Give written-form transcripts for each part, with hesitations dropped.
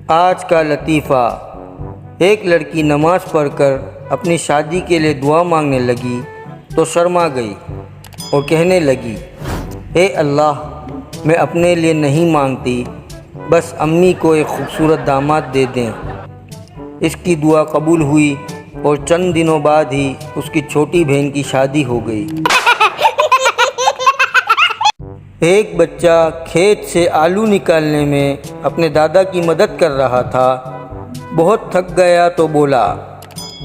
आज का लतीफ़ा। एक लड़की नमाज़ पढ़कर अपनी शादी के लिए दुआ मांगने लगी तो शर्मा गई और कहने लगी, ए अल्लाह, मैं अपने लिए नहीं मांगती, बस अम्मी को एक खूबसूरत दामाद दे दें। इसकी दुआ कबूल हुई और चंद दिनों बाद ही उसकी छोटी बहन की शादी हो गई। एक बच्चा खेत से आलू निकालने में अपने दादा की मदद कर रहा था। बहुत थक गया तो बोला,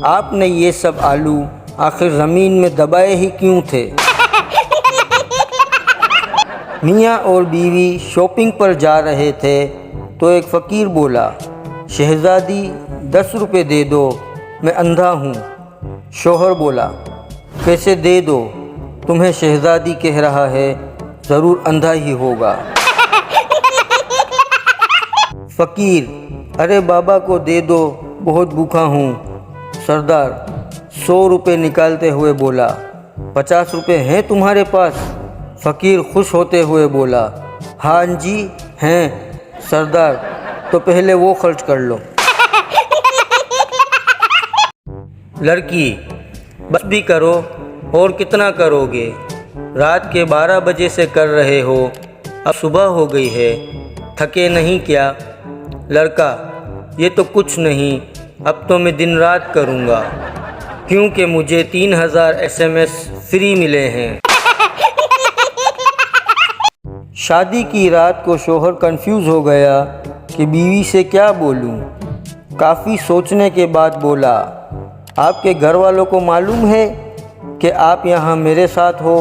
आपने ये सब आलू आखिर ज़मीन में दबाए ही क्यों थे? मियाँ और बीवी शॉपिंग पर जा रहे थे तो एक फ़कीर बोला, शहज़ादी 10 रुपये दे दो, मैं अंधा हूँ। शोहर बोला, पैसे दे दो, तुम्हें शहज़ादी कह रहा है, ज़रूर अंधा ही होगा। फ़कीर, अरे बाबा को दे दो, बहुत भूखा हूँ। सरदार 100 रुपये निकालते हुए बोला, 50 रुपये हैं तुम्हारे पास? फ़कीर खुश होते हुए बोला, हाँ जी हैं। सरदार, तो पहले वो खर्च कर लो। लड़की, बस भी करो, और कितना करोगे? रात के 12 बजे से कर रहे हो, अब सुबह हो गई है, थके नहीं क्या? लड़का, ये तो कुछ नहीं, अब तो मैं दिन रात करूँगा, क्योंकि मुझे 3000 SMS फ्री मिले हैं। शादी की रात को शोहर कंफ्यूज हो गया कि बीवी से क्या बोलूं। काफ़ी सोचने के बाद बोला, आपके घर वालों को मालूम है कि आप यहाँ मेरे साथ हो?